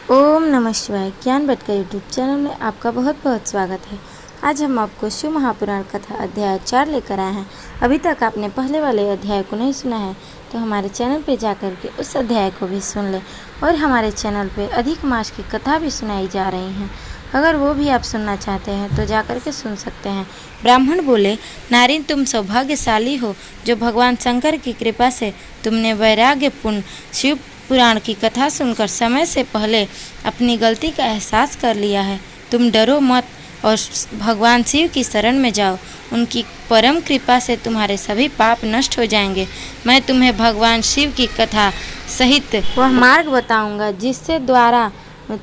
ओम नमः शिवाय। ज्ञान बटका यूट्यूब चैनल में आपका बहुत बहुत स्वागत है। आज हम आपको शिव महापुराण कथा अध्याय 4 लेकर आए हैं। अभी तक आपने पहले वाले अध्याय को नहीं सुना है तो हमारे चैनल पे जाकर के उस अध्याय को भी सुन लें। और हमारे चैनल पे अधिक मास की कथा भी सुनाई जा रही हैं, अगर वो भी आप सुनना चाहते हैं तो जाकर के सुन सकते हैं। ब्राह्मण बोले, नारी तुम सौभाग्यशाली हो जो भगवान शंकर की कृपा से तुमने वैराग्यपूर्ण शिव पुराण की कथा सुनकर समय से पहले अपनी गलती का एहसास कर लिया है। तुम डरो मत और भगवान शिव की शरण में जाओ। उनकी परम कृपा से तुम्हारे सभी पाप नष्ट हो जाएंगे। मैं तुम्हें भगवान शिव की कथा सहित वह मार्ग बताऊंगा जिससे द्वारा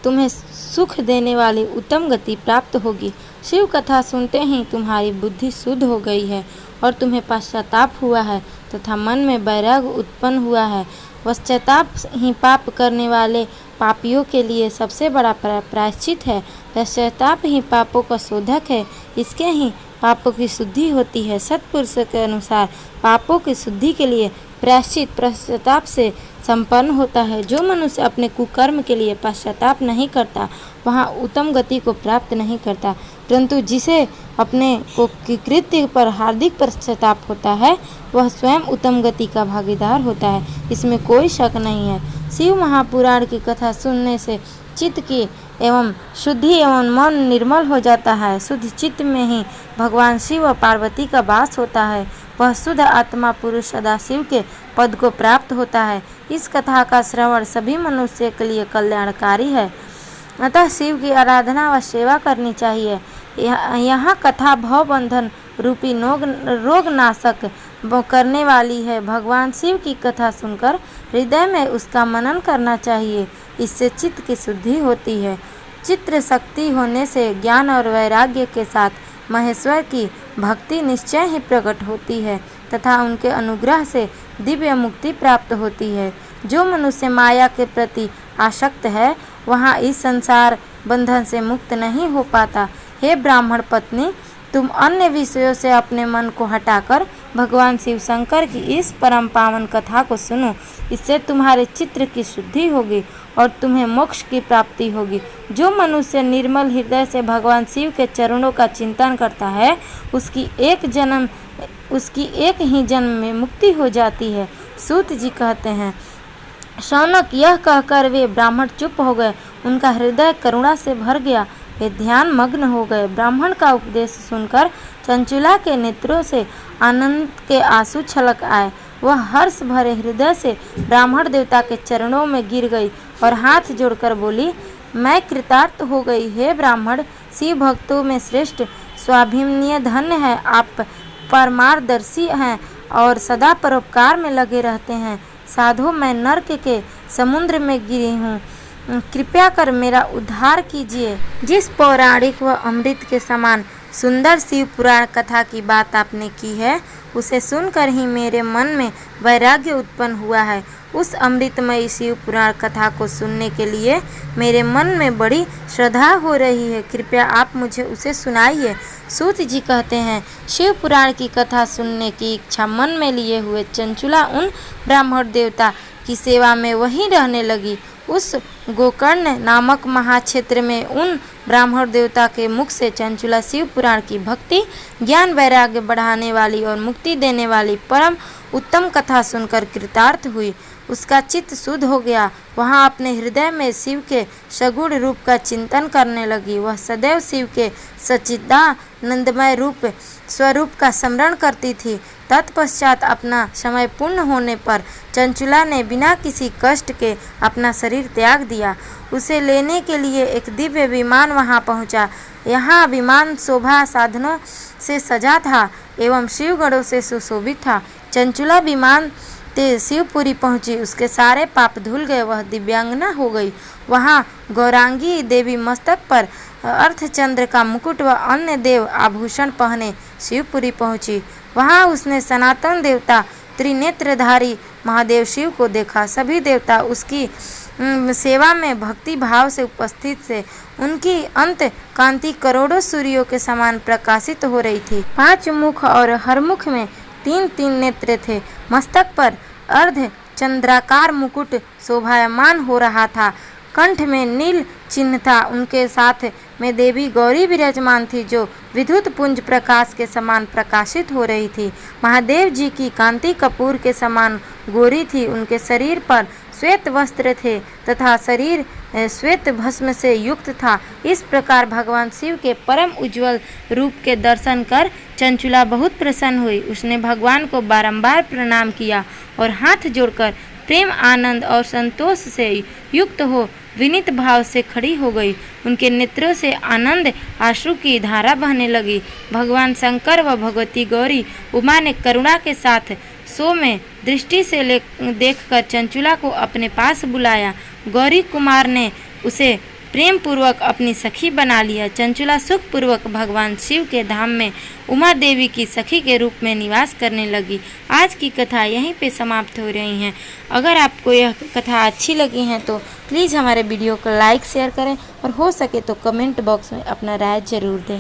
तुम्हें सुख देने वाली उत्तम गति प्राप्त होगी। शिव कथा सुनते ही तुम्हारी बुद्धि शुद्ध हो गई है और तुम्हें पश्चाताप हुआ है तथा मन में वैराग्य उत्पन्न हुआ है। पश्चाताप ही पाप करने वाले पापियों के लिए सबसे बड़ा प्रायश्चित है। पश्चाताप ही पापों का शोधक है, इसके ही पापों की शुद्धि होती है। सत्पुरुषों के अनुसार पापों की शुद्धि के लिए प्रायश्चित पश्चाताप से संपन्न होता है। जो मनुष्य अपने कुकर्म के लिए पश्चाताप नहीं करता वहाँ उत्तम गति को प्राप्त नहीं करता, परंतु जिसे अपने को कृत्य पर हार्दिक पश्चाताप होता है वह स्वयं उत्तम गति का भागीदार होता है, इसमें कोई शक नहीं है। शिव महापुराण की कथा सुनने से चित्त की एवं शुद्धि एवं मन निर्मल हो जाता है। शुद्ध चित्त में ही भगवान शिव और पार्वती का वास होता है। वह शुद्ध आत्मा पुरुष सदाशिव के पद को प्राप्त होता है। इस कथा का श्रवण सभी मनुष्य के लिए कल्याणकारी है, अतः शिव की आराधना व सेवा करनी चाहिए। यहाँ कथा भव बंधन रूपी रोग नाशक करने वाली है। भगवान शिव की कथा सुनकर हृदय में उसका मनन करना चाहिए, इससे चित्त की शुद्धि होती है। चित्त शक्ति होने से ज्ञान और वैराग्य के साथ महेश्वर की भक्ति निश्चय ही प्रकट होती है तथा उनके अनुग्रह से दिव्य मुक्ति प्राप्त होती है। जो मनुष्य माया के प्रति आसक्त है वहाँ इस संसार बंधन से मुक्त नहीं हो पाता। हे ब्राह्मण पत्नी, तुम अन्य विषयों से अपने मन को हटाकर भगवान शिव शंकर की इस परम पावन कथा को सुनो। इससे तुम्हारे चित्त की शुद्धि होगी और तुम्हें मोक्ष की प्राप्ति होगी। जो मनुष्य निर्मल हृदय से भगवान शिव के चरणों का चिंतन करता है उसकी एक ही जन्म में मुक्ति हो जाती है। सूत जी कहते हैं, शौनक यह कहकर वे ब्राह्मण चुप हो गए। उनका हृदय करुणा से भर गया, वे ध्यान मग्न हो गए। ब्राह्मण का उपदेश सुनकर चंचुला के नेत्रों से आनंद के आंसू छलक आए। वह हर्ष भरे हृदय से ब्राह्मण देवता के चरणों में गिर गई और हाथ जोड़कर बोली, मैं कृतार्थ हो गई। हे ब्राह्मण, शिव भक्तों में श्रेष्ठ स्वाभिमानी धन्य है। आप परमार्दर्शी हैं और सदा परोपकार में लगे रहते हैं। साधु, मैं नरक के समुद्र में गिरी हूँ, कृपया कर मेरा उद्धार कीजिए। जिस पौराणिक व अमृत के समान सुंदर शिव पुराण कथा की बात आपने की है उसे सुनकर ही मेरे मन में वैराग्य उत्पन्न हुआ है। उस अमृतमयी शिव पुराण कथा को सुनने के लिए मेरे मन में बड़ी श्रद्धा हो रही है, कृपया आप मुझे उसे सुनाइए। सूत जी कहते हैं, शिव पुराण की कथा सुनने की इच्छा मन में लिए हुए चंचुला उन ब्राह्मण देवता की सेवा में वहीं रहने लगी। उस गोकर्ण नामक महाक्षेत्र में उन ब्राह्मण देवता के मुख से चंचुला शिव पुराण की भक्ति, ज्ञान वैराग्य बढ़ाने वाली और मुक्ति देने वाली परम उत्तम कथा सुनकर कृतार्थ हुई। उसका चित्त शुद्ध हो गया। वहाँ अपने हृदय में शिव के सगुण रूप का चिंतन करने लगी। वह सदैव शिव के सच्चिदानंदमय रूप स्वरूप का स्मरण करती थी। तत्पश्चात अपना समय पूर्ण होने पर चंचुला ने बिना किसी कष्ट के अपना शरीर त्याग दिया। उसे लेने के लिए एक दिव्य विमान वहां पहुंचा। यहाँ विमान शोभा साधनों से सजा था एवं शिवगणों से सुशोभित था। चंचुला विमान ते शिवपुरी पहुंची, उसके सारे पाप धुल गए, वह दिव्यांगना हो गई। वहाँ गौरांगी देवी मस्तक पर अर्धचंद्र का मुकुट व अन्य देव आभूषण पहने शिवपुरी पहुंची। वहाँ उसने सनातन देवता त्रिनेत्रधारी महादेव शिव को देखा। सभी देवता उसकी सेवा में भक्ति भाव से उपस्थित थे। उनकी अंत कांति करोड़ों सूर्यों के समान प्रकाशित हो रही थी। 5 मुख और हर मुख में 3-3 नेत्र थे। मस्तक पर अर्ध चंद्राकार मुकुट शोभायमान हो रहा था। कंठ में नील चिन्ह था। उनके साथ में देवी गौरी विराजमान थी, जो विद्युत पुंज प्रकाश के समान प्रकाशित हो रही थी। महादेव जी की कांति कपूर के समान गोरी थी। उनके शरीर पर श्वेत वस्त्र थे तथा शरीर श्वेत भस्म से युक्त था। इस प्रकार भगवान शिव के परम उज्जवल रूप के दर्शन कर चंचुला बहुत प्रसन्न हुई। उसने भगवान को बारंबार प्रणाम किया और हाथ जोड़कर प्रेम, आनंद और संतोष से युक्त हो विनीत भाव से खड़ी हो गई। उनके नेत्रों से आनंद आंसू की धारा बहने लगी। भगवान शंकर व भगवती गौरी उमा ने करुणा के साथ सो में दृष्टि से देखकर चंचुला को अपने पास बुलाया। गौरी कुमार ने उसे प्रेम पूर्वक अपनी सखी बना लिया। चंचुला सुख पूर्वक भगवान शिव के धाम में उमा देवी की सखी के रूप में निवास करने लगी। आज की कथा यहीं पे समाप्त हो रही है। अगर आपको यह कथा अच्छी लगी है तो प्लीज़ हमारे वीडियो को लाइक शेयर करें और हो सके तो कमेंट बॉक्स में अपना राय जरूर दें।